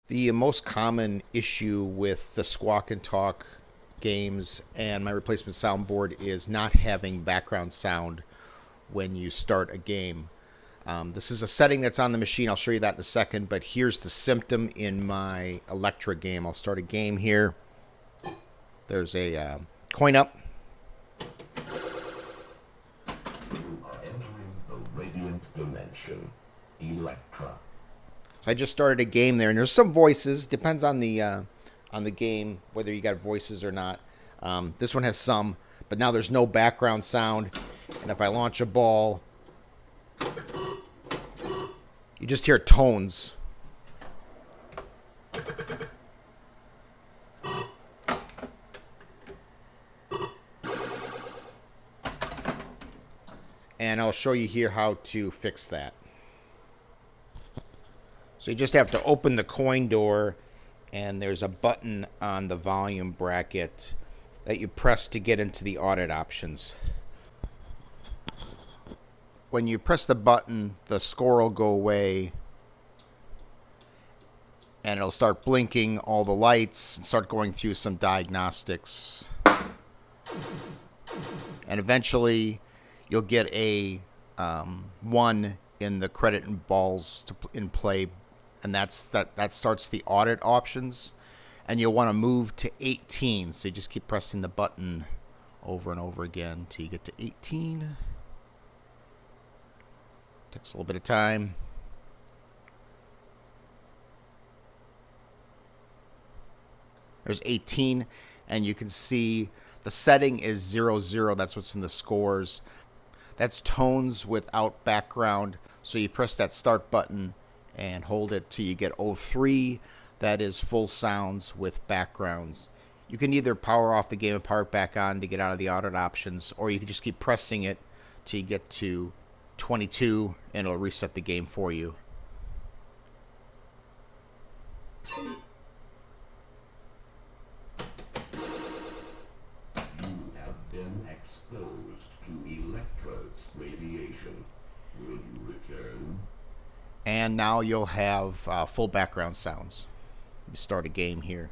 The most common issue with the Squawk and Talk games and my replacement soundboard is not having background sound when you start a game. This is a setting that's on the machine. I'll show you that in a second, but here's the symptom in my Electra game. I'll start a game here. There's a coin up. You are entering the radiant dimension, Electra. So I just started a game there, and there's some voices. Depends on the game whether you got voices or not. This one has some, but now there's no background sound. And if I launch a ball, you just hear tones. And I'll show you here how to fix that. So you just have to open the coin door, and there's a button on the volume bracket that you press to get into the audit options. When you press the button, the score will go away, and it'll start blinking all the lights and start going through some diagnostics. And eventually, you'll get a 1 in the credit and balls in play, and that starts the audit options. And you'll want to move to 18, so you just keep pressing the button over and over again until you get to 18. Takes a little bit of time. There's 18, and you can see the setting is 00. That's what's in the scores. That's tones without background. So you press that start button and hold it till you get 03. That is full sounds with backgrounds. You can either power off the game and power it back on to get out of the audit options, or you can just keep pressing it till you get to 22 and it'll reset the game for you. You have been exposed to Electra's radiation. Will you return? And now you'll have full background sounds. Let me start a game here.